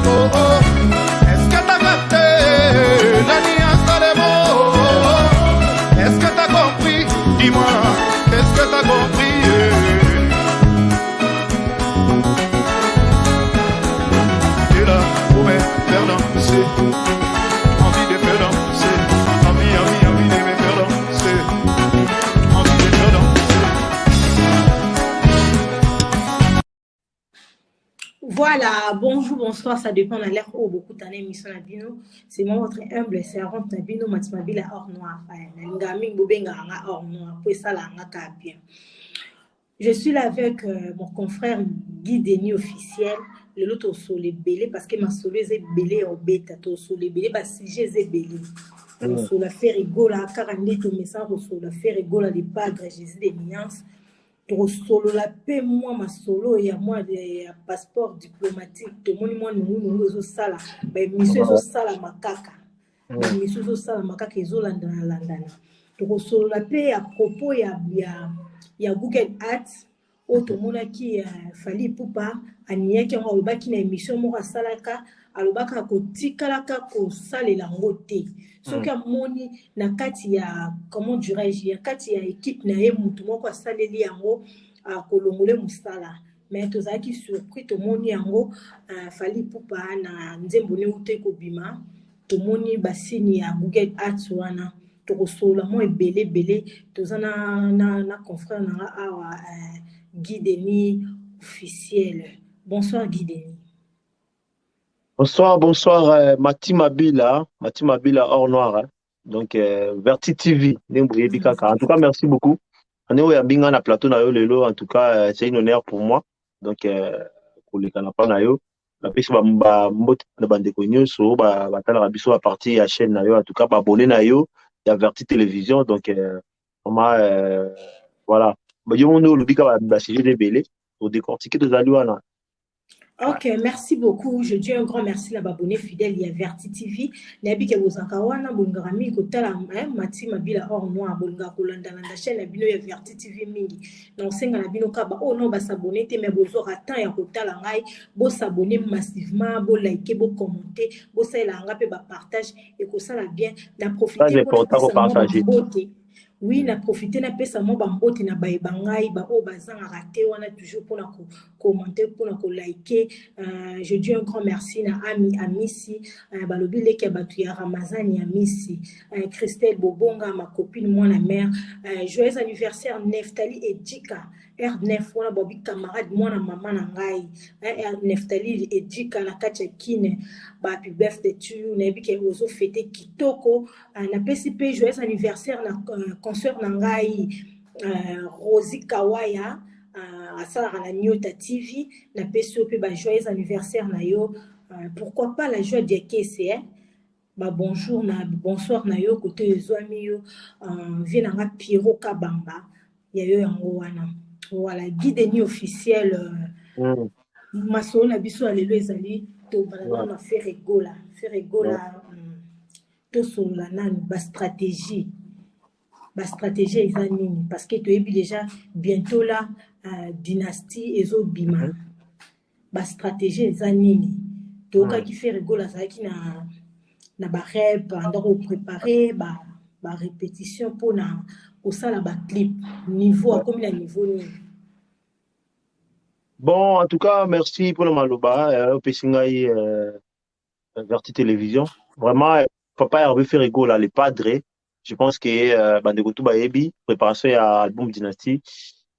oh, oh. Est-ce que t'as capté la nuance des mots? Est-ce que t'as compris? Dis-moi, est-ce que t'as compris? T'es là pour me faire danser. Envie de faire danser. Envie de me faire danser. Envie de faire danser. Voilà, bonjour, bonsoir, ça dépend de l'air où beaucoup d'années émission Nabino. C'est moi votre humble servant Nabino Matimabila hors noir. Ngami Bobenga hors noir, puis ça la bien. Je suis là avec mon confrère Guy Denis officiel, le lot au soleil belé parce que ma soleil est belé au bêta, au soleil belé parce que j'ai belé. Au soleil fait rigola, 40 messages au soleil fait rigola les padres, Jésus des nuances. Solo la paix moi ma solo et à moi des passeport diplomatique tout le monde nous zo sala ba mission zo sala makaka ba mission zo sala makaka zo landana to solo la paix à propos ya Google Ads o to mona ki fali pupa aniye ki on ba ki na émission mo salaka alobaka ko tikalaka ko salela ngote soki amoni na kati ya comment dirais-je ya kati ya équipe na ye mutu moko asaleli yango kolongole musala mais tozaki surpris tomoni yango fali pupa na nzembo ne ute ko bima tomoni basini ya Google Ads wana tokosola mo ebele tozana na confrère na awa Guy Denis officiel. Bonsoir Guy Denis. Bonsoir, Mati Mabila hors noir. Hein. Donc, Verti TV, en tout cas, merci beaucoup. On est au Binga na plateau na yo lelo, en tout cas, c'est un honneur pour moi. Donc, pour les canapés na yo, la piste ba mbot na bande konyo so ba tala rabiso à partir ya chaîne na yo, en tout cas, ba abonné na yo, ya Verti Télévision. Donc, voilà. Ba yo on le bika ba sujet de belé pour décortiquer des alouana. Ok, merci beaucoup. Je dis un grand merci à l'abonné fidèle, il y a Verti TV. Nabi ke bozakawana bongarami kotala Mati Mabila hors noir bonga kolanda na chaîne Nabino ya Verti TV mingi. Donc senga Nabino kaba oh non ba s'abonner te mais bozo attend ya kotala ngai bo s'abonner massivement, bo liker, bo commenter, bo ça la nga pe ba partage et que ça la bien na profiter pour partager. Oui, na profiter na pesa mo bambote na baebangai ba o bazanga raté wana toujours pour na commenter pour na liker. Je dis un grand merci na Amisi balobi leke batu ya Ramazani ya Misi Christelle Bobonga ma copine moi la mère joyeux anniversaire Neftali et Dika R9 wana bobi camarade moi na maman na ngai Neftali et Dika na kacha kine ba happy birthday to you na bi ke ozo fêter kitoko na PCP joyeux anniversaire na concert na ngai Rosie Kawaya asalaka na Nyota TV na PCP ba joyeux anniversaire na yo pourquoi pas la joie de KC ba bonsoir na yo côté ezwami yo vient na Pierrot Kabamba ya yo yango wana voilà Guy Denis officiel masolo na biso alelo ezali to bana na faire rigola to solola nani ba stratégie eza nini parce que tu es déjà bientôt là dynastie ezo bima ba stratégie eza nini to ka ki faire rigola ça qui na ba rep ndako préparer ba répétition pour na osala ba clip niveau comme la niveau ni. Bon, en tout cas, merci pour le maloba au Pessingaï Verti Télévision. Vraiment, papa Hervé Ferrigo là, les padres. Je pense que Bandegotou Baebi, préparation à album Dynastie.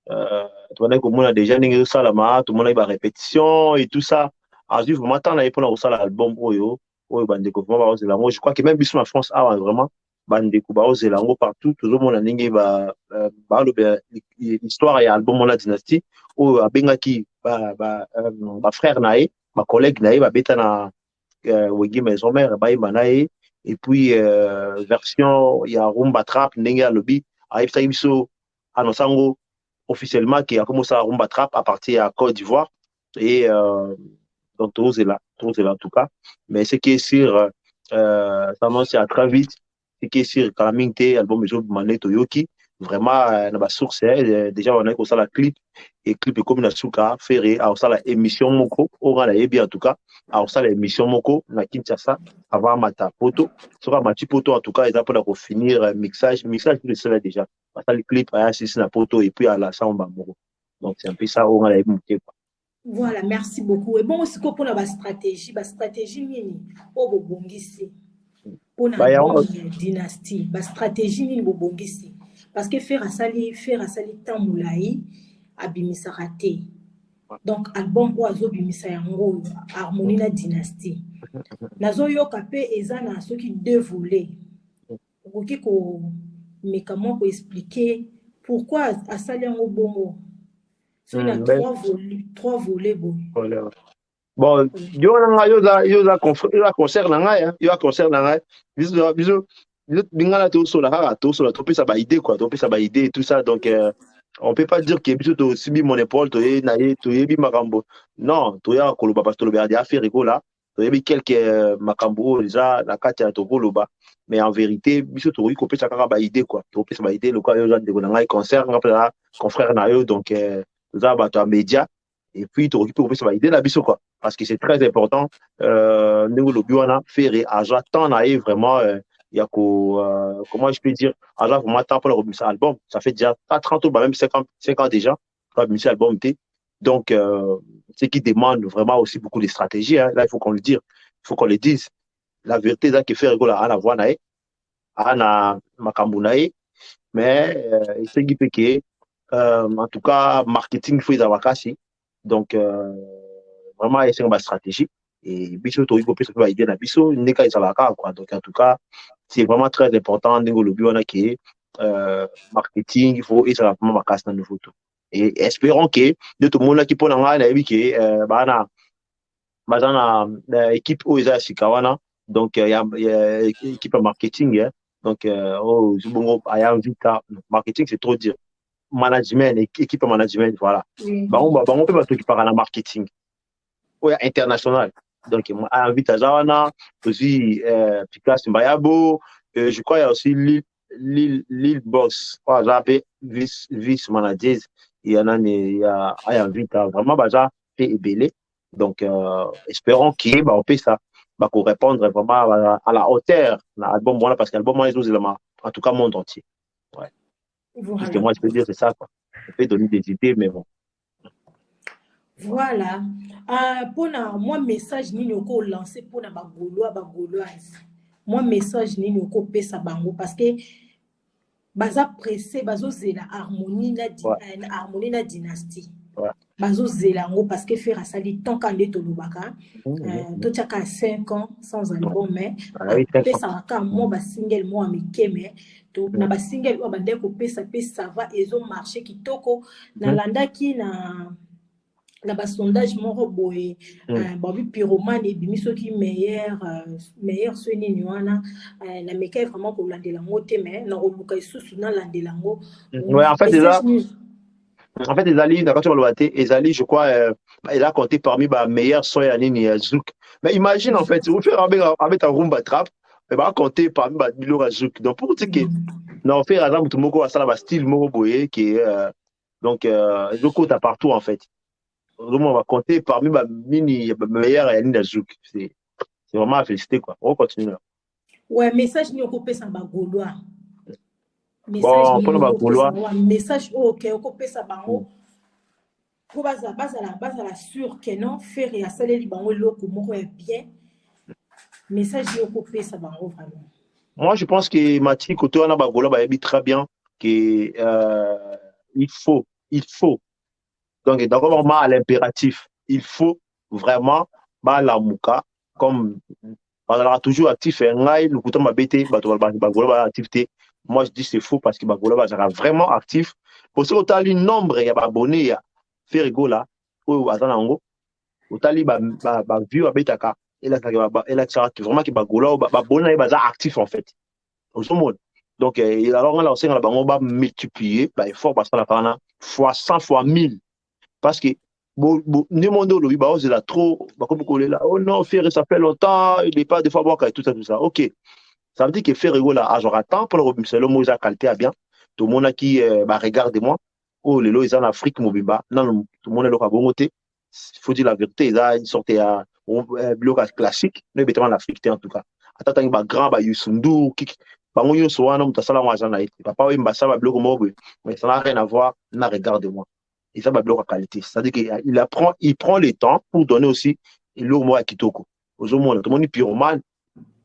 Tout le monde a déjà n'engagé ça là-bas, tout le monde a eu répétition et tout ça. En vivre, maintenant, on a eu pour ça l'album Oyo, Bandegotou Baozelango. Je crois que même bisous en France, vraiment, Bandegotou Baozelango partout, tout le monde a n'engagé l'histoire et album la Dynastie. Ou à Bengaki, ma frère Naé, ma collègue Naé, ma bêta na Wegi Maison Mère, Naé. Et puis, version, il y a Rumba Trap, Nenga Lobby, Aïe Saïbiso, Anosango, officiellement, qui a commencé à Rumba Trap à partir à Côte d'Ivoire. Et donc, tout est là en tout cas. Mais ce qui est sûr, ça annonce à très vite, ce qui est sûr, Kalamingte, album Mané Toyoki, vraiment na ba source déjà on a ko sala clip et clip comme na suka faire a sala émission moko on a yebi en tout cas a sala émission moko na Kinshasa avant mata poto sera mati poto en tout cas ils pour finir mixage le serait déjà parce que le clip a assisté na poto et puis à la samba moko donc c'est un peu ça on a yebi. Voilà, merci beaucoup. Et bon, aussi, pour la stratégie, nini, au bobongisi, pour Bah, la bonne dynastie, la stratégie nini bobongisi, parce que faire à sali tamoulaï, abimisa raté. Donc, album oiseau bimisa yango, harmonie na dynastie. Nazo yo kapé ezana ceux qui dévoulaient. Okoki ko mécamment ko expliquer pourquoi à sali yango bongo. Il y a trois volets. Bon, yo concert nanga yo concert nanga biso bingana to pesa ba idée quoi, to pesa ba idée et tout ça donc on peut pas dire que biso to sibi mon épaule to yebi makambo non to ya koloba parce que le berdi a fait rigola to yebi quelques makambo déjà la kati ya to koloba mais en vérité biso to ko pesa kaka ba idée quoi, to pesa ba idée le quoi yo za de nanga concert ngapela confrère na yo donc za ba to média et puis tu récupères ça va aider la biso quoi parce que c'est très important nous le biona faire agent tant vraiment il y a comment je peux dire agent vraiment tant pour le remis album ça fait déjà pas 30 ans même 5 ans déjà pour remis album donc ce qui demande vraiment aussi beaucoup de stratégie hein. Là il faut qu'on le dise la vérité c'est que faire rigoler à la voix nae à na makambunae mais c'est qui fait que en tout cas marketing il faut y avoir cassé. Donc, vraiment, c'est une stratégie. Et Bisso, tu peux aider la Bisso, n'est-ce quoi. Donc, en tout cas, c'est vraiment très important. Le but, on a qui est marketing, il faut essayer vraiment ma casse dans le photo. Et espérons que de tout le monde qui peut en avoir, que équipe où ils ont donc il y a équipe marketing. Hein. Donc, il y a marketing, c'est trop dire. Management, équipe management, voilà. On peut pas qui parle en marketing. Ouais, international. Donc, à invite à Zawana, aussi, Picasso Mbayabo, je crois qu'il y a aussi Lil Boss, vice manager, il y en a, il y a invite à vraiment, Baza, et Belé. Donc, espérons qu'il on peut ça, qu'on répondre vraiment à la hauteur, l'album, voilà, parce que l'album, en tout cas, monde entier. Ouais. Voilà. Parce que moi, je peux dire, c'est ça, quoi. Je peux donner des idées, mais bon. Voilà. Pour moi, message ni ko lancer pour na bagoloise. Moi, message ni ko pesa bango parce que baza pressé bazo zela harmonie na dynastie. Ouais. Bazo zela ngo parce que faire sali tant quand to lubaka. To tchaka 5 ans sans album mais pesa ka moi ba single moi mikeme. Na ba single wa bande ko pesa ça va ezo marché kitoko na landa ki na ba sondage moko boye babi pyromane et bimiso ki meilleur soni niwana na meka vraiment ko landela ngote mais na oluka isusu na landela ngo. Ouais, en fait Ezali d'accord sur le waté Ezali je crois il a compté parmi les meilleurs sons à nini Zouk. Mais imagine en fait vous faire avec un rumba trap et va compter parmi les meilleurs Zouk. Donc pour dire que non faire exemple tout le monde a ça style moko boye qui donc le côté partout en fait. On va compter parmi les meilleurs à nini Zouk. C'est vraiment à féliciter quoi. On continue. Ouais, message ni okopé ça ba gaulois. Bon, pour le Gaulois. Message ok okopé ça bango. Pour la sûr que non faire et assaler li bango loko moko est bien. Message ni okopé ça bango vraiment. Moi je pense que Mati côté on a ba Gaulois ba yebi très bien que il faut donc d'abord vraiment à l'impératif il faut vraiment ba la muka comme on sera toujours actif et ngai le couteau m'a bêté ba Gaulois activité. Moi je dis c'est faux parce que ba Gaulois sera vraiment actif pour ce autant le nombre ya ba abonnés ya faire rigola ou azanango otali ba view abetaka et là vraiment que ba Gaulois ba abonnés ba actif en fait au monde. Donc alors on a aussi on va multiplier ba effort parce qu'on a parlé fois 100 fois 1000 parce que demandez au lobby bah c'est là trop comme là oh non faire ça fait longtemps il est pas des fois bon tout ça OK ça veut dire que faire rigola à genre temps pour le remis le mot qualité à bien tout le monde qui regarde-moi. Oh, les lois, ils en Afrique, mobimba. Non, tout le monde est là à bongoté. Il faut dire la vérité, ils ont une sorte de bloc classique, mais bêtement l'Afrique, en tout cas. Attends, il y a grand, Yusundu, qui, bango yo so wana mutu asala mwa aza na ye papa oyo mbasala babiloko moko boye mais ça n'a rien à voir na regarde-moi et ça babiloko ya qualité c'est-à-dire qu'il prend le temps pour donner aussi eloko moko ya kitoko ozomona tomoni pyromane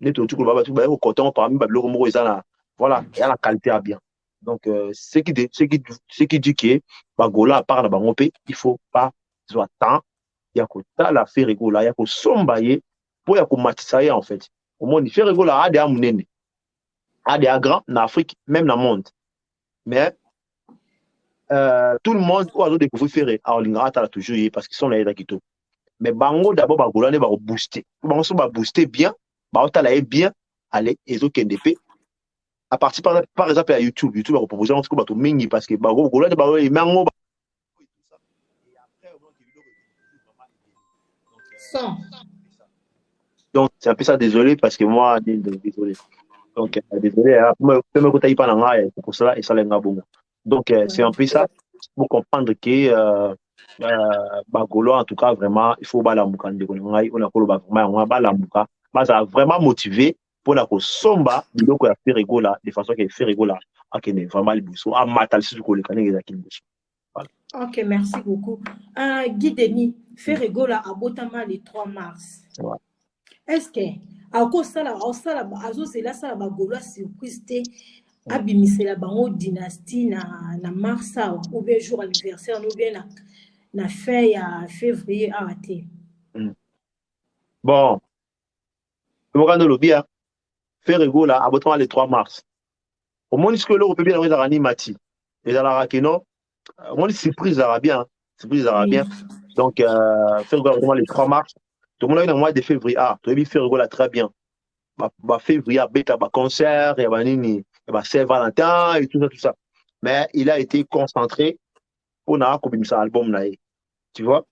neti otuki loba batu baye kocoton parmi babiloko moko eza na voilà eya na qualité ya bien donc ce qui dit que bagola à part na bango mpe il faut pas zwa temps ya kotala fe regola ya kosomba ye mpo ya komatisa ye en fait omoni fe regola ade ya monene a des grands en Afrique, même dans le monde. Mais tout le monde, ou a découvert faire à Olingata toujours parce qu'ils sont là Quito. Mais bango d'abord bagolane va booster. Bango so va booster bien, ba otala bien, aller ezo kendepe. À partir par exemple à YouTube va proposer un truc bato mingi parce que bango golane ba mango donc c'est un peu ça désolé parce que moi désolé. Donc, désolé, pour cela, et ça les bon. Donc, c'est un peu ça, pour comprendre que Bagolo, en tout cas, vraiment, il faut balambuka, on a vraiment ça a vraiment motivé pour la somba, donc il a fait rigola, de façon qu'il fait rigola, à vraiment le bousseau, à matal sur le canet et voilà. Ok, merci beaucoup. Guy Denis, fait rigola à Botama le 3 mars. Ouais. Est-ce que azosela sala bagolo surprise te abimisela bango dynastie na mars ou bien jour anniversaire ou bien na fin ya février awa te bon mokando lobia fait rigola à Botama le 3 mars au moins ce que l'on peut bien dans la mati et dans la rakeno au moins surprise à bien donc fait rigola le 3 mars tout le monde a eu dans le mois de février tu as vu faire rigola très bien février bêta concert et nini Saint-Valentin et tout ça mais il a été concentré pour na kobimisa album na tu vois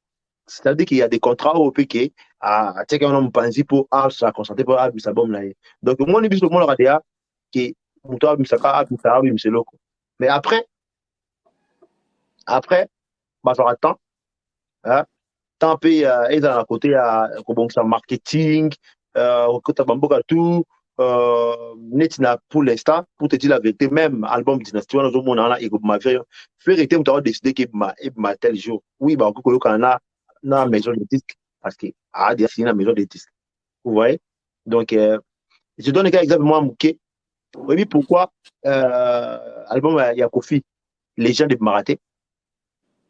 c'est-à-dire qu'il y a des contrats au PK à teka on pense pour ça concentré pour album na donc moi ni biso mon radio qui muto abimisa loko mais après bah ça attend hein tant pis et dans la côté à marketing kota bamboka tout netina pour l'instant pour te dire la vérité même album dynastie on a mon ana et ma vérité on doit décider que ma tel jour oui bah ko kana na maison de disque parce que a dia signé la maison de disque vous voyez donc je donne un exemple moi Mouké oui pourquoi album il y a Kofi les gens de Maraté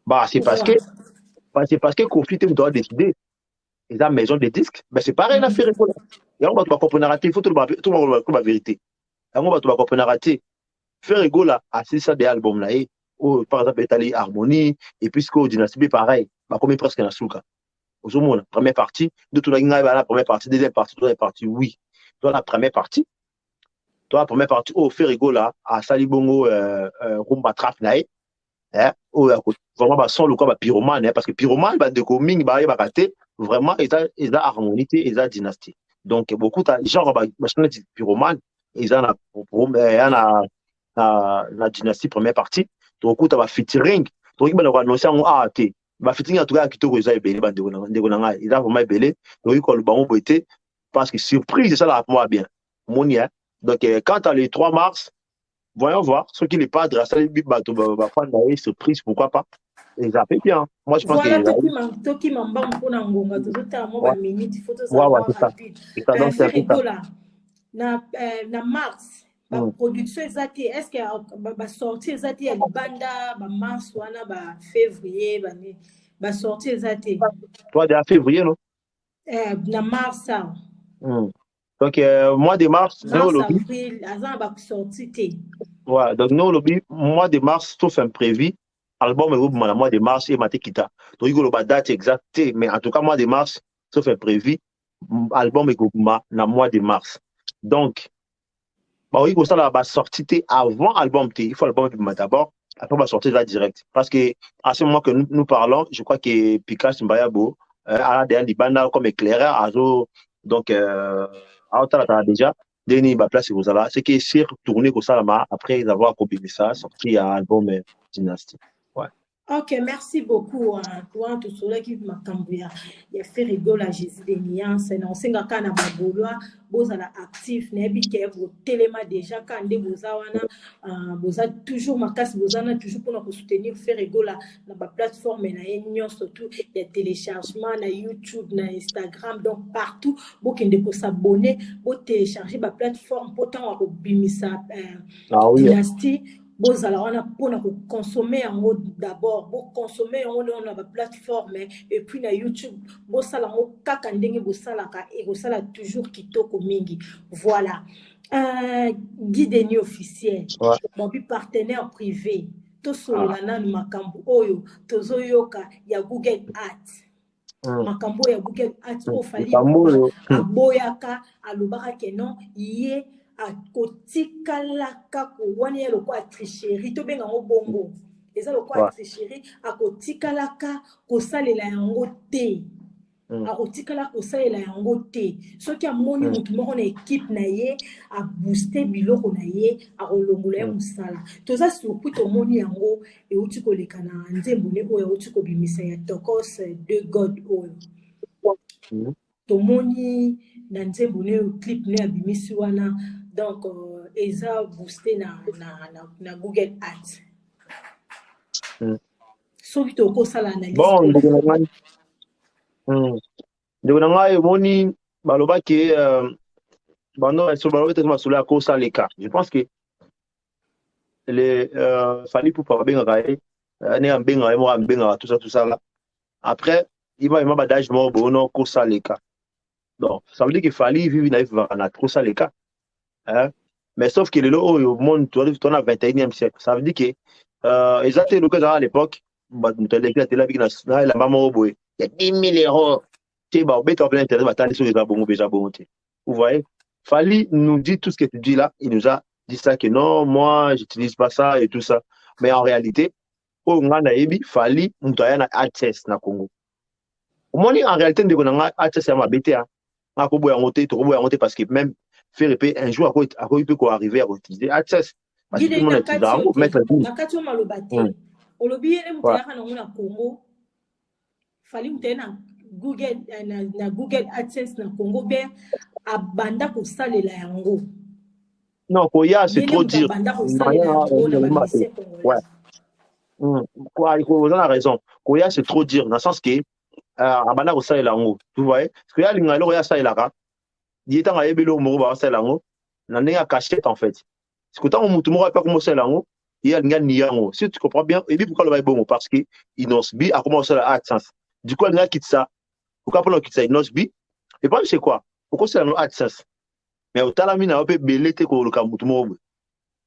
bah c'est parce que Kofi tu dois décider et la maison de disques, ben c'est pareil, la fait rigola. Et on va comprendre rater, il faut tout le monde la vérité. Et on va comprendre rater. Faire rigola, c'est ça des albums là, par exemple, Italie Harmonie, et puis ce que Dynastie, pareil, bah comme presque dans Souka. Au moins, première partie, de tout la première partie, deuxième partie, oui. Dans la première partie, faire rigola, à Salibongo, Rumba Trap là, vraiment, bah, sans le quoi, bah, pyromane, parce que pyromane, bah, de coming, bah, raté. Vraiment, ils ont harmonité, ils ont dynastie. Donc, beaucoup de gens, je pyromane, ils ont la dynastie première partie. Donc, il y a featuring. Donc, il y a annoncé en AAT. Il featuring, en tout cas, qui ils ont belé, ils ont vraiment belé. Donc, il y a parce que surprise, c'est ça, là, moi, bien. Donc, quand tu as le 3 mars, voyons voir, ceux qui n'est pas de la salle, va prendre la surprise, pourquoi pas. Ils ont fait bien. Moi, je pense voilà, que. na mars production ezati est-ce que ba sorti ezati ya libanda ba mars wana ba février ba sorti ezati toi déjà février non na mars ça donc mois de mars avril azan ba sorti te ouais donc nous lobby mois de mars sauf imprévu album est le mois de mars et maté kita donc il y a la date exacte mais en tout cas mois de mars sauf imprévu album est na mois de mars donc bah oui ça là va sortir avant album il faut album d'abord après on va sortir là direct parce que à ce moment que nous parlons je crois que Pikachu Mbayabo a derrière Libanda comme éclaireur donc déjà Deni ba place vous là, c'est que c'est retourné comme ça là après avoir copié ça, sorti un album Dynasty. Ouais. Ok, merci beaucoup. Toi, tout cela qui m'a cambié. Il a fait rigoler à Jésus des nuances. Non, c'est quand on a bagoulois, vous êtes actif, n'habitez que vous téléma déjà quand vous avez toujours ma casse, vous avez toujours pour nous soutenir, faire rigoler dans la plateforme, na surtout il y a téléchargement, na YouTube, na Instagram, donc partout, vous pouvez s'abonner, vous télécharger la plateforme, pourtant vous bimisa Dynasty. Bozala wana pona ko consommer en mode d'abord bo consommer en on a plateforme et puis na YouTube bo sala ngo kaka ndenge bo sala ka et bo sala toujours kitoko mingi voilà guide ni officiel bon bi partenaire privé to solo na makambo oyo tozoyoka ya Google Ads makambo ya Google Ads o fali aboyaka alobaka ke non yé a kotikalaka ko wani lo kwa tricherie to benga ngo bongo eza lo kwa tricherie a kotikalaka ko salela yango te a kotikala ko salela yango te soki amoni mutu moko na équipe na ye a booster biloko na ye a kolongola ye musala toza surtout to moni yango e uti ko lekana nzembo ne oyo uti ko bimisa ya Tokos de God oyo to moni na nzembo ne clip ne abimisi wana. Donc, ils ont boosté na Google Ads. Sauf que tu as l'analyse. Bon, moni baloba ke bando sur baloba te masula ko ça les cas. Je pense que les fallait pour pas bien railler né ambenga mo ambenga tout ça là. Après, il va badage mo bono ko ça les cas. Donc, ça veut dire qu'il fallait vivre na trop ça les cas. Hein? Mais sauf que le monde, tu arrives dans le 21e siècle. Ça veut dire que ils étaient locaux à l'époque, il y a 10 000 euros. Vous voyez, Fali nous dit tout ce que tu dis là. Il nous a dit ça que non, moi, j'utilise pas ça et tout ça. Mais en réalité, Fali nous a un access na Congo. En réalité, nous avons un access à ma BTA. Parce que même faire un jour il peut arriver à utiliser Access parce que tout le monde est dans mettre nakati malobate olobi ele mutaka na Congo fali mutena Google na Google AdSense na Congo be abanda ko salela yango non koya c'est trop dur ouais quoi vous avez raison koya c'est trop dur dans le sens que abanda ko salela yango tu vois parce que ya linga lo ya salela il est en train de se faire un cachette en fait. C'est que tant que tu ne pas commencer à il y a un niango. Si tu comprends bien, et puis pourquoi le va bon parce que Inosbi a commencé à AdSense. Du coup, il y a quitte ça. Pourquoi pas quitte ça Inosbi? Et puis c'est quoi? Pourquoi c'est un AdSense? Mais au talamine a un peu belé te ko le kamutumo.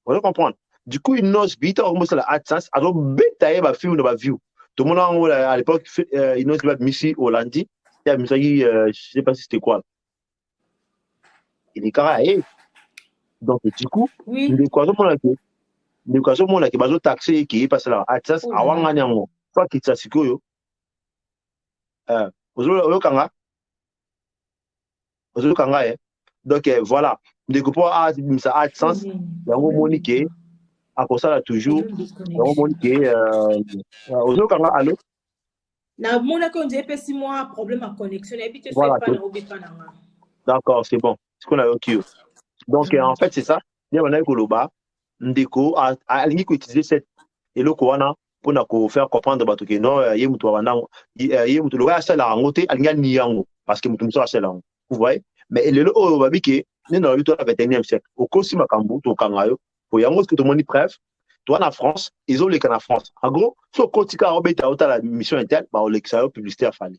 Vous comprendre? Du coup, Inosbi a commencé à AdSense. Alors bêta ba film de ba view. Tout le monde à l'époque Inosbi a mis Hollandi. Il a mis je sais pas si c'était quoi. Il est carré. Donc, du coup, l'équation qui est taxé qui passe là, AdSense, à Wanganyango, soit qui s'assure, donc voilà, découpons AdSense, il y a un monique, à cause ça toujours, il y a un monique, allô? Na mona ko nje pe 6 mois problème à connexion et puis tu sais pas na obika na. D'accord, c'est bon. C'est qu'on a eu. Donc, en fait, c'est ça. Il y a un Koloba, Ndeko, à l'unique utiliser cette et le Koana pour faire comprendre que non, il y a un loga à la rangote, à l'unique parce que nous sommes à la vous voyez. Mais le logo va biquer, nous dans le 21e siècle. Au Kosi Makambu, au Kangayo, pour Yangos que tout le monde y bref, toi en France, ils ont les canards en France. En gros, sur le Kotika, on a la mission interne, on l'extérieur publicitaire fallait.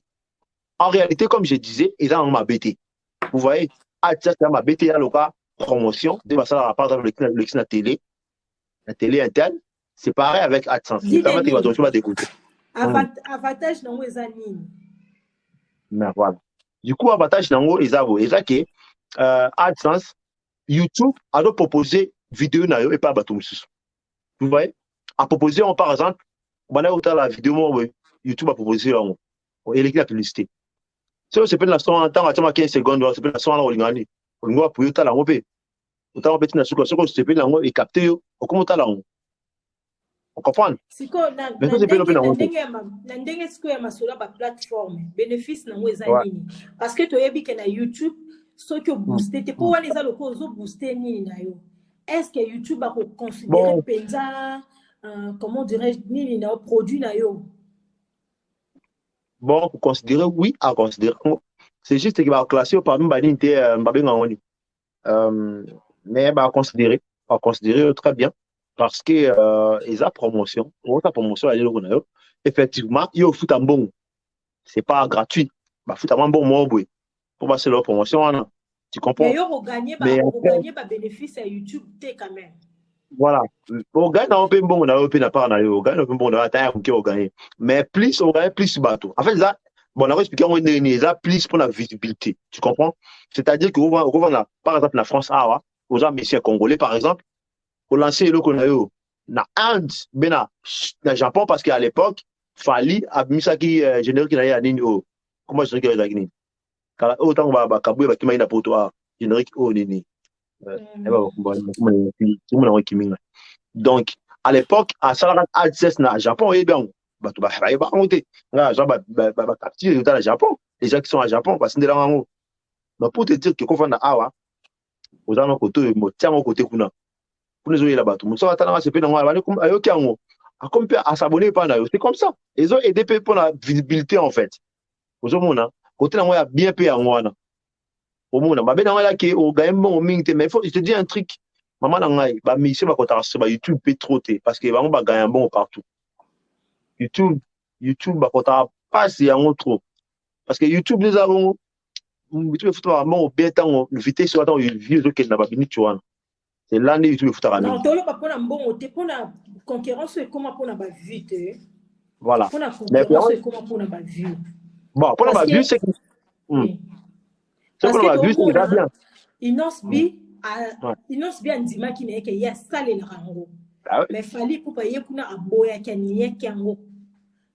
En réalité, comme je disais, ils ont ma BT. Vous voyez, ma BT à l'oka promotion, de ça à part avec la télé interne, c'est pareil avec AdSense. Avantage non les amis. Mais voilà. Du coup, avantage non les avos. Et ça que AdSense, YouTube a proposé vidéo na yo et pas bateau. Vous voyez, a proposé par exemple, on a la vidéo YouTube a proposé et la publicité. Si on se fait la son en temps à 15 secondes, on se fait la son en Olingani. On va pour la autant petit na suka soko sepe nango et capter yo comment ta lango on comprend siko mais ça c'est pas na nango ndenge siko ya masola ba plateforme bénéfice nango eza ouais nini parce que toyebi ke na YouTube soki booster te po wana eza loko ozo booster nini na yo est-ce que YouTube a considéré bon penza comment dirais-je nini na produit na yo bon considérer oui à considérer c'est juste qu'il va classer parmi ba ninte mbabenga ngoni mais va considérer très bien parce que ils a promotion sa promotion aller loko na yo effectivement yo foot en bon c'est pas gratuit ba foot en bon mo boy pour passer leur promotion wana tu comprends mais yo regagner ba bénéfice à YouTube té quand même voilà au gagne na open bon na open na part na yo gagne open bon na ta ko gagner mais plus on gagne plus bateau en fait là bon on va expliquer on est ça plus pour la visibilité tu comprends c'est-à-dire que on va par exemple na France awa aux amis congolais par exemple pour lancer le konayo na Inde bena na Japon parce qu'à l'époque Fali a mis ça qui générique na ya nini o comment je dirais ça nini kala autant ba kaboué ba kimaina poto générique o nini donc à l'époque à Salaran Access na Japon et bien bato ba ba monter nga genre ba capture dans le Japon les gens qui sont à Japon parce que là donc pour te dire que qu'on na awa aux anos côté mo tiamo côté kuna pour les oyer là-bas tout monde ça va c'est pas normal comme ayoki ango a comme à s'abonner pas na yo c'est comme ça ils ont aidé pour la visibilité en fait aux hommes côté na moi bien payé en wana au monde ba ben là qui au gagne bon mingte mais faut je te dis un truc maman na ngai ba mi c'est ba kota sur ba YouTube peut trop parce que ba gagne bon partout YouTube ba kota passe en trop parce que YouTube les avons YouTube faut vraiment bien temps vitesse sur temps vieux que na ba bini tu vois c'est l'année YouTube faut ta non tolo pas pour na bon te pour na concurrence et comment pour na ba vite voilà pour na concurrence et comment pour na ba vue bon pour na ba vue c'est parce que vu c'est bien inonce bien ndima ki na ke ya sale na rango mais fallait pour payer kuna aboya kaniye kango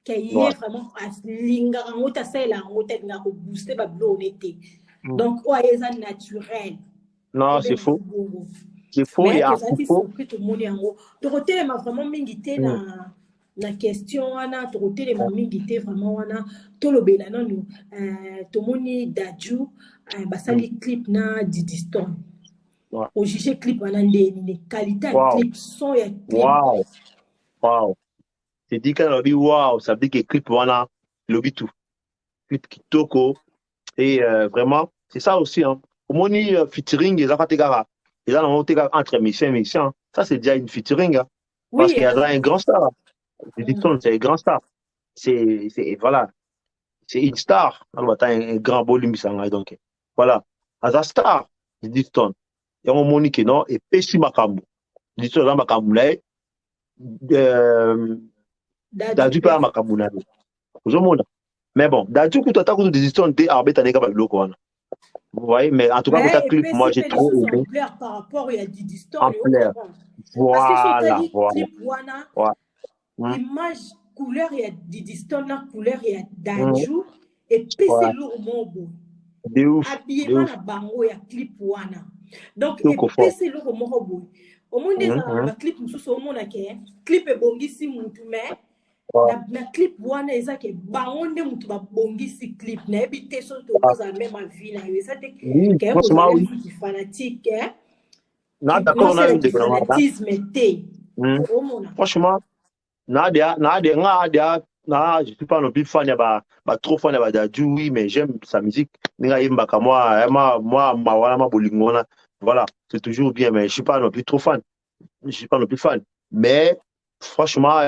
kaye vraiment aslinga rango ta sale rango ta nga ko booster ba blo honnêteté donc oyeza naturel non c'est faux il y a tout le monde yango to côté ma vraiment mingité na question wana to côté ma mingité vraiment wana to lobela non to moni daju basali clip na Diddy Stone au juger clip wana ndeni qualité clip son ya clip wow c'est dit quand on dit wow ça veut dire que clip wana lobby tout clip kitoko et vraiment c'est ça aussi hein au moni featuring les afategara et là on entre musiciens ça c'est déjà une featuring hein, parce qu'il y a un grand star Diddy Stone c'est un grand star c'est voilà c'est une star on va un grand volume donc voilà as a star Diddy Stone et on monique non et pesi makambo Diddy Stone dans makambo là dadu pa makambo na ozomona mais bon dadu kutata kutu Diddy Stone te arbeta neka ba biloko wana vous voyez mais en tout cas votre clip moi j'ai trop aimé par rapport à Diddy Stone voilà clip wana image couleur ya Diddy Stone na couleur ya daju et pesi lourd mobo de ouf habillement na bango ya clip wana donc et pesi lourd mobo au monde na clip mususu au monde ke clip ebongisi mutu mais na clip wana ezake bango nde mutu ba bongisi clip na ebité so to za même vie na yo ça te que fanatique na d'accord na de fanatisme té franchement je suis pas non plus fan ba trop fan ba Daju oui mais j'aime sa musique ninga yimbaka moi wala ma bolingona voilà c'est toujours bien mais je suis pas non plus trop fan mais franchement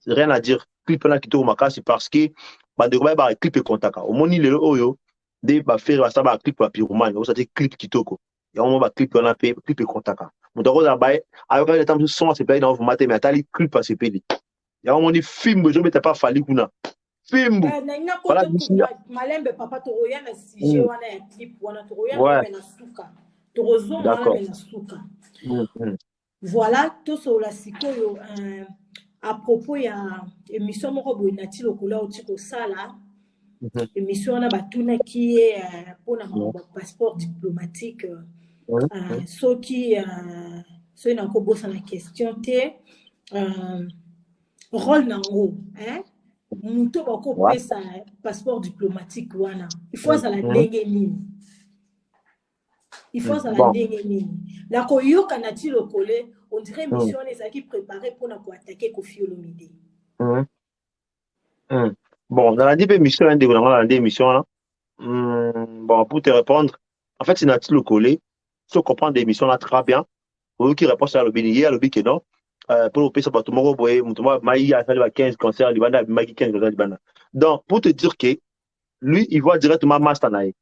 rien à dire clip na kitoko makasi parce que ba de ba clip e kontaka au moni le oyo de ba faire ba ça ba clip ba pyromane ça dit clip kitoko ya on ba clip on a fait clip e kontaka mutoko za ba avec le temps son c'est pas dans vous mater mais atali clip pas c'est pédé ya on dit film je m'étais pas fallu kuna film voilà malembe papa to roya na sujet wana ya clip wana to roya na suka to rozo wana na suka voilà tout sur la sikoyo à propos ya émission moko boy nati lokola otiko sala émission na batuna qui est pour na passeport diplomatique soki soki nakobosa na question te rôle nango muto bakopesa passeport diplomatique wana il faut azala ndenge nini il faut azala ndenge nini na koyoka na ti lokole on dirait mission ezalaki préparée mpona koattaquer Koffi Olomide. Bon, dans la dit mission, dans la mission là, bon, pour te répondre, en fait, c'est Nati Lokole, si on comprend des missions là très bien, pour qui répond à l'obéi, à l'obéi que non, pour le pays, ça va tout le monde, boye, moutouma, maï, à faire 15 concerts, libana, maï, 15 concerts, libana. Donc, pour te dire que, lui, il voit directement Mastanaï.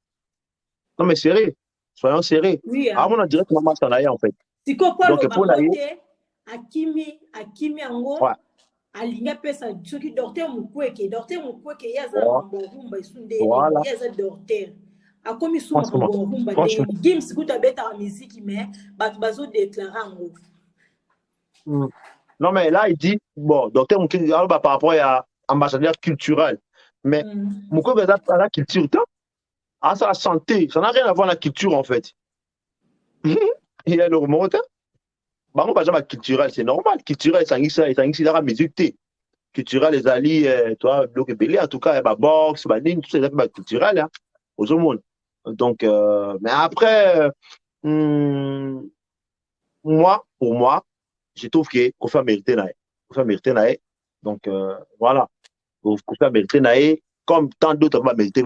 Non, mais sérieux, soyons sérieux. Oui, ah, on a directement Mastanaï, en fait. Si qu'on parle au côté, Akimi, Ango, alinga pesa soki docteur mukweke yaza mbomba isunde yaza docteur akomi suma mbomba de games kuta beta musique mais bazo déclarer ngo. Non mais là il dit bon docteur mukweke par rapport à ambassadeur culturel mais mukweke a la culture à sa santé ça n'a rien à voir avec la culture en fait. Il est normal bah on va jamais culturel c'est normal culturel ça la musique culturel les alliés toi bloc belé en tout cas bah boxe bah ligne tout ça c'est culturel hein aux monde donc mais après moi pour moi je trouve que Koffi a mérité donc voilà Koffi a mérité comme tant d'autres va mériter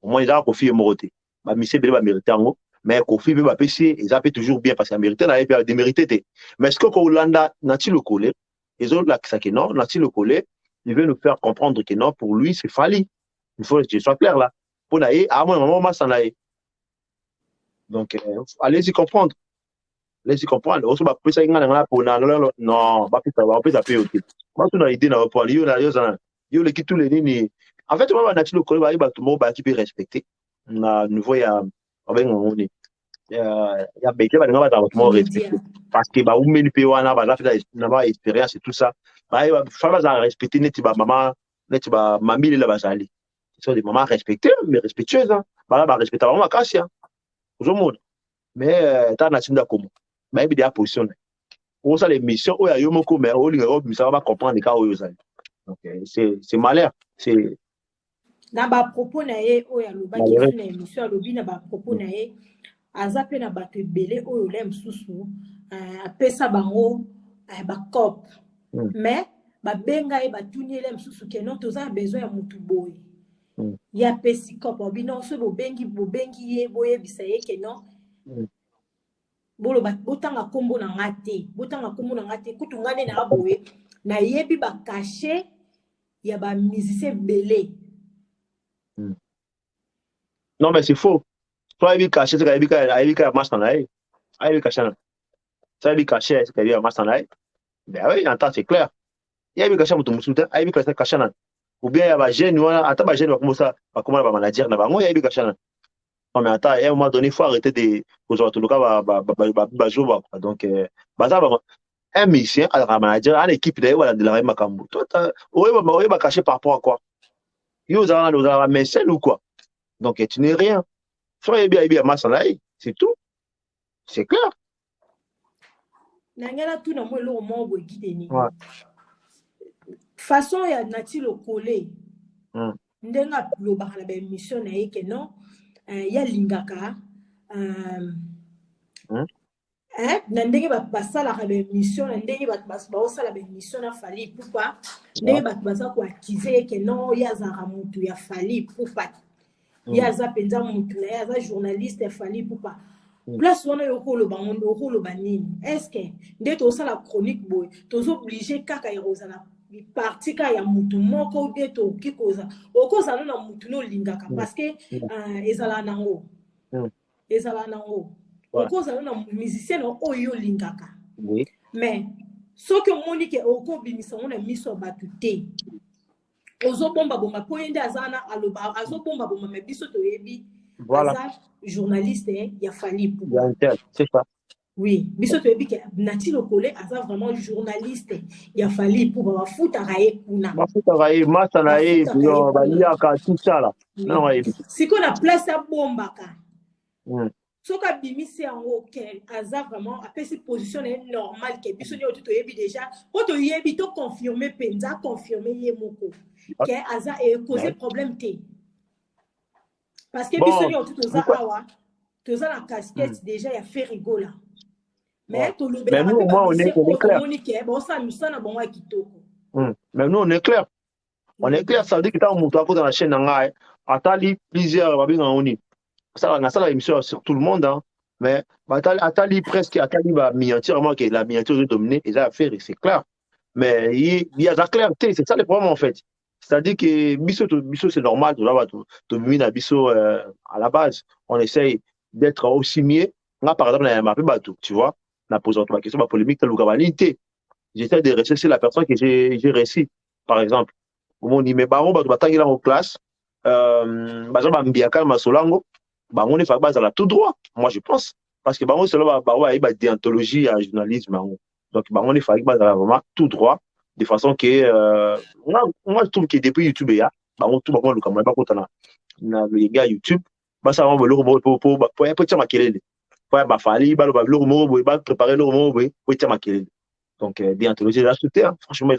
au moins il a Koffi est moroté bah monsieur belé va mériter en haut mais Koffi va pêcher ils a toujours bien parce qu'il a mérité il a démérité mais ce que Hollanda Nati Lokole les autres là ça que non Nati Lokole il veut nous faire comprendre que non pour lui c'est Fally il faut que je sois clair là pour naïe à mon moment ça naïe donc allez-y comprendre on se va plus pour non pas plus ça va plus appeler aussi moi tout na idée na pour yo les qui tous les lignes en fait moi Nati Lokole va tout le monde qui peut respecter na niveau ya avec on est ya beke ba ngaba ta tout respecter parce que ba umeni pe wana ba la fait na ba expérience et tout ça ba fa ba respecter neti ba maman neti ba mamile la bazali c'est des mamans respectées mais respectueuses hein ba la ba respecter vraiment kasi hein aux monde mais ta na tinda comme ba bi dia position on ça les missions o ya yo moko mais o linga mission ba comprendre les cas o yo ça donc c'est malheur c'est na ba propos na ye o ya loba ki na émission ya lobi na ba propos na ye azape na bato ebele oyo le msusu apesa bango bakop mais babenga ye batuni ele msusu ke non toza na besoin ya mutu boye ya pesi kop obino so bobengi ye boyebisa ye ke non boloba botanga kombo na ngate kutu ngane na boye na yebi bakashe ya ba musicien belé. Non mais c'est faux. Toi, il caché, c'est qu'il y a match en l'air. Il caché. Ça, il caché, c'est qu'il y a match en l'air. Ben oui, en temps, c'est clair. Il y a caché, il caché. Ou bien, il y a des jeunes, attends, des jeunes, comment va manager, il y a caché. Non, mais attends, à un moment donné, il faut arrêter de. Donc, un musicien, un manager, une équipe de la Makambo. Toi, il va caché par rapport à quoi? Il y a un mécène ou quoi? Donc, tu n'es rien. Soyez bien Massanaï, c'est tout. C'est clair. Nangela tout na mo lo mo bo gideni. Façon ya Nati Lokole. Ndenga lo ba na be mission na yeke non ya lingaka ndenge basala ka be mission ndenge basala be mission na Fally Ipupa ndenge baza ko accuser ke non ya zara mutu ya Fally Ipupa yaza penza mutu na yaza journaliste ya Fally Ipupa place wana yokolo ba nini est-ce que nde to sala chronique boy to obligé kaka ya rozana parti ka ya mutu moko bien to kikoza okoza na mutu no lingaka parce que ezala nango okoza na musicien oyo lingaka mais soki omoni ke okobimisa ngona miso batu te ozobomba bomba po yende azana aloba azobomba bomba me biso to yebi voilà journaliste ya Fally Ipupa c'est ça oui biso to yebi ke Nati Lokole aza vraiment journaliste ya Fally Ipupa bafuta rae kuna masa na ye ba liaka tout ça là non siko na place ya bombaka soki abimisi yango ke aza vraiment apesi position na ye normal ke biso nyonso toyebi déjà po toyebi toconfirme mpenza confirme ye moko ke aza cause problème te parce que biso nyonso toza awa toza na casquette déjà ya fait rigola mais tolobelaka mpe bamisie oyo tomoni ke bosala misala na bango ya kitoko. Mais nous on est clair. On est clair, ça veut dire que tant que dans la chaîne nangai atali plusieurs babinga oni. Ça na sala émission sur tout le monde hein. Mais atali presque atali ba miniaturément que la miniature est dominée et ça à faire c'est clair. Mais il y a la clarté, c'est ça le problème en fait. C'est-à-dire que biso c'est normal to mina biso à la base, on essaye d'être aussi mieux. Là par exemple na mappé bateau, tu vois, na posé ma question ma polémique telle localité. J'essaie de rechercher la personne que j'ai réussi par exemple. Mon dit mais baron bato batangi en classe baza bambiaka masolango bango ne fa base la tout droit moi je pense parce que bango c'est là ba déontologie à journalisme donc bango ne fa base vraiment tout droit de façon que moi je trouve que depuis YouTube ya bango tout bango le kamera pas kotana na le gars YouTube basa ba lo po tia makelele po ba fali ba lo ba lo mo ba préparer lo mo po tia makelele donc déontologie là tout terre franchement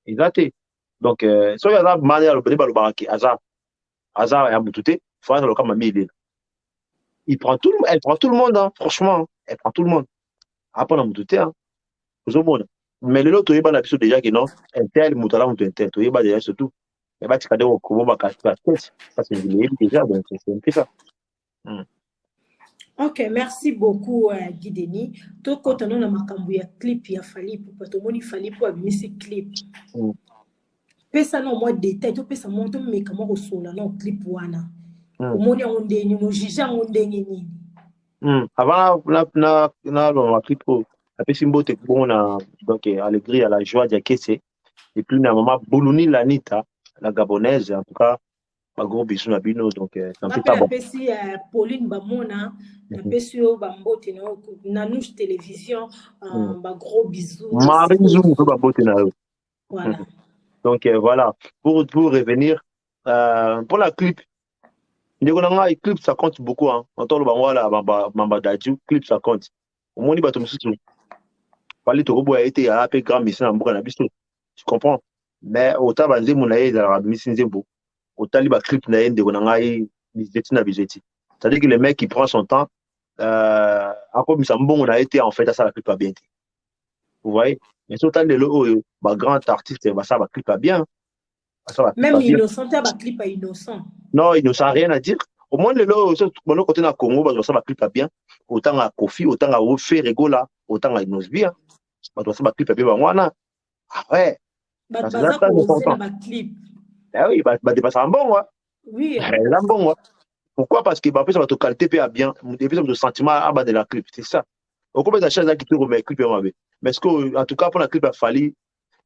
ils raté donc so ya mane ya lobele ba lo baraki Aza ya mutute faut le comme mille il prend tout elle prend tout le monde hein, franchement elle prend tout le monde après na mutute hein au monde mais le loto yeba na biso déjà que non intel mutala mutu intel to yeba déjà surtout mais ba tikade ko ba ka ça c'est déjà donc c'est un peu ça. Ok, merci beaucoup Guy Denis. To kotano na makambu ya clip ya Fally Ipupa to moni Fally Ipupa abimisi clip. Pesa na moi détail to pesa monto meka mo kosola na clip wana. Omoni yango ndeni mo jija yango ndenge nini. Avant na le clip apesi mbote bon na donc alegria la joie de Kese et puis na maman Buluni Lanita la gabonaise en tout cas ba gros bisous na bino donc c'est un peu ça bon. Apesi Pauline Bamona na pesi o bambote na Nouche télévision ba gros bisous. Marizou ko ba bote na eux. Voilà. Donc voilà, pour revenir, pour la clip, les clip ça compte beaucoup. Hein. On entend le bangola, Mamba Dadju, clip ça compte. Au moins, il va te mettre tout. Parler de robot a été à peu grand mission en boucle d'habitude. Tu comprends? Mais autant banzer mon aïe dans la mission zébo. Autant il va clip naïe de gonangaï, bizeti na bizeti. C'est-à-dire que le mec qui prend son temps, encore mais ça bon on a été en fait à ça la clip pas bien. Vous voyez? Mais surtout le grand artiste, ça va clip pas bien. Même innocent, tu as clip pas innocent. Non, innocent, rien à dire. Au moins, le côté de Congo, ça va clip pas bien. Autant à Kofi, autant à Ofe, Regola, autant à Inosbia. Ça va clip pas bien. Ah ouais. Ça va clip. Ah oui, dépasser un bon, ouais. Oui. Un bon, ouais. Pourquoi? Parce que ça va te qualité bien. Depuis, ça va te sentiment à bas de la clip. C'est ça. Au combien de choses qui te remet clip mais est-ce que, en tout cas, pour la clip, il fallait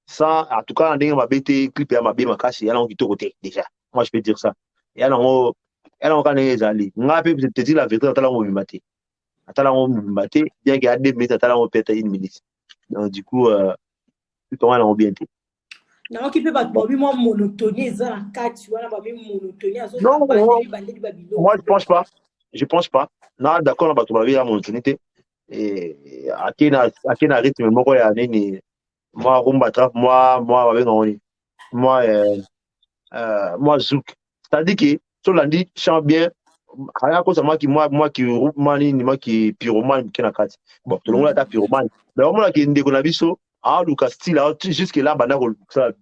ça, en tout cas, on a été clip à ma bé, ma casse, il y a un qui te côté, déjà. Moi, je peux dire ça. Il y a un elle a encore les alliés. On a pu te dire la vérité, à on maté. À on maté, bien qu'il y a 2 minutes, à on pète 1 minute. Donc, du coup, tout le monde a bien été. Non, qui peut pas moi monotonie, ça, 4, voilà, monotonie. Non, moi, je pense pas. Je pense pas. Non, d'accord, on va trouver la monotonité. Et à quel rythme, moi, il y a un moi rumba trap moi zouk c'est-à-dire que sur lundi chante bien à cause moi qui pyromane qui na kati bon tout le monde est pyromane mais au moins qui ndeko na biso Lucas style jusque là banda ko ça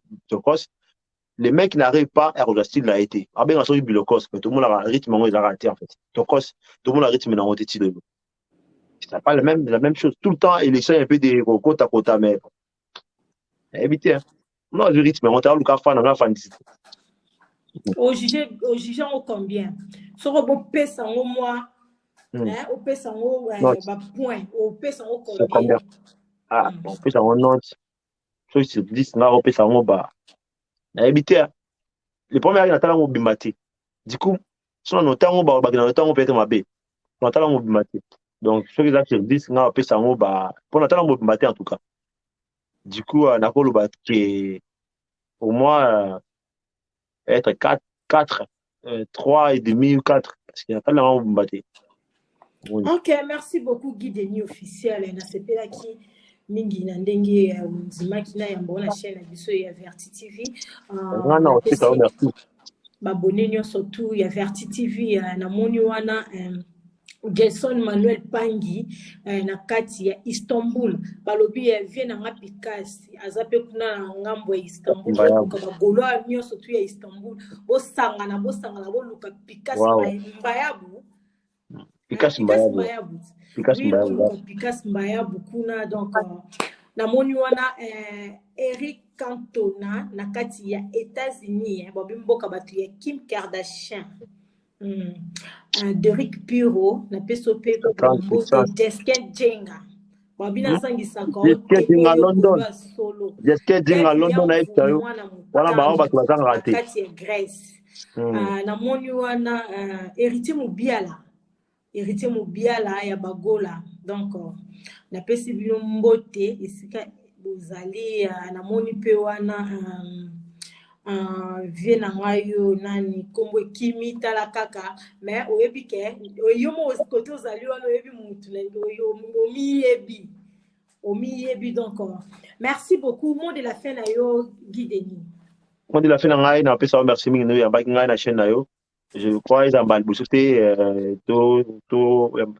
les mecs n'arrivent pas à rejoindre style là été ben on sorti bilokos mais tout le monde a rythme on est raté en fait tout le monde a rythme dans monter style c'est pas la même chose tout le temps il essaie un peu de côte à côte mais éviter. Non, le rythme, on t'a le fan, on a fan. Au juge, on combien? Sur le pèse en mois, au pèse en haut, point, au pèse en haut combien? Ah, on pèse en haut, note. Soit sur 10, on pèse en haut, bah. Éviter. Les premières, il y a un bimbaté. Du coup, si on a un temps, on peut être ma baie. On a un bimbaté. Donc, sur 10, on pèse en haut, bah. Pour un bimbaté, en tout cas. Du coup, on a le pour moi, être 4, 3 et demi ou 4. Parce qu'il n'y a pas de battu. Oui. Ok, merci beaucoup Guy Denis officiel. Na sepela ki mingi na ndenge ndima kina ya mbona chaîne na biso ya Verti TV. Non, Na non, c'est ça, pesi merci. babone nyonso tu ya Verti TV na moni wana Jason Manuel Pangi na kati ya Istanbul balobi vie na nga Pikasi azape kuna na ngambo ya Istanbul luka bagolo nyonso tu ya Istanbul bosangana boluka Pikasi Mbayabu Pikasi Mbayabu. Oui, boluka Pikasi Mbayabu kuna donc namoni wana Eric Cantona na kati ya États-Unis babi mboka batu ya Kim Kardashian. Derek Piro na peso pe mbote Jesken Jenga wabina sangisa ko Jesken London solo Jesken Jenga London na itayo wana ba ba bazanga raté kati ya Grèce na moni wana Héritier Mubiala ya bagola donc na pesi bino mbote esika bozali na moni pe wana vie na ngayo nani kombo kimi tala kaka mais oyebi ke yomo kote ozali wana oyebi mutu na omiyebi donc merci beaucoup mot de la fin na yo Guy Denis mot de la fin na ngai na pesa merci mingi no ya baki ngai na chaîne na yo je crois ils emballent bousoté to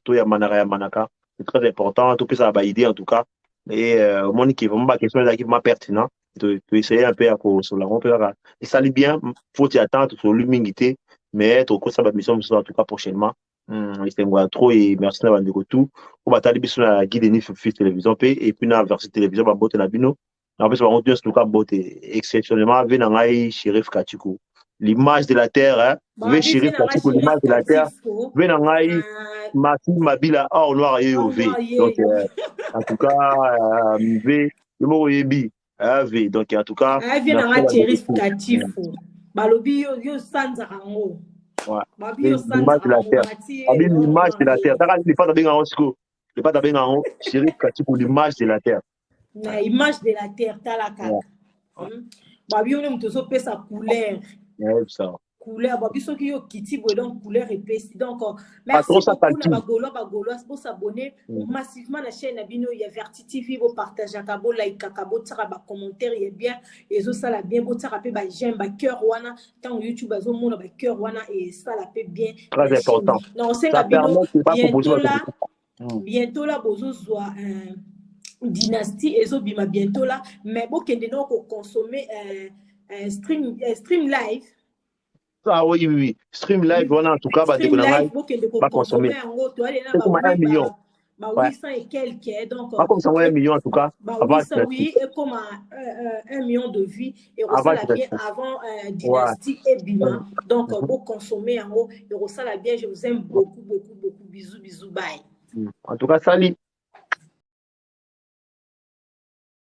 ya manaka c'est très important tout pesa ba idée en tout cas et au monde qui vraiment ba question là qui vraiment pertinent tu essayer un peu à sur la rompre là et ça lui bien faut y attendre sur l'humilité mais être au ça va mission en tout cas prochainement c'était moi trop et merci na bandeko tout on va tali biso na Guy Denis Fils télévision et puis na version télévision ba bote na bino en fait on dit tout cas bote exceptionnellement vena ngai Shérif Katikou l'image de la terre hein Shérif Katikou l'image de la terre vena ngai Martin Mabila or noir et OV donc en tout cas v le mot yebi ave donc en tout cas vient na Shérif Katikou balobi yo sanza rango l'image de la terre l'image de la terre ça il pas bien en sco il pas bien en Shérif Katikou l'image de la terre na image de la terre talaka babi on mtozo pesa couleur ça couleur babi soki yo kiti boy donc couleur épaisse donc merci beaucoup na bagolo pour s'abonner massivement la chaîne na bino ya Verti TV bo partager ka bo like ka bo tsara ba commentaire ya bien ezo sala bien bo tsara pe ba j'aime ba cœur wana tant YouTube azo mona ba cœur wana et ça la pe bien très important non c'est la bino bientôt là bozo zoa dynastie ezobima bientôt là mais bokende no ko consommer stream live ah oui stream live voilà en tout cas ba consommer comme 1 million bah 800 et quelques donc pas comme ça 1 million en tout cas oui et comme 1 million de vues et resala bien avant dynastie et bima donc pour consommer en haut et resala bien je vous aime beaucoup bisous bye en tout cas sali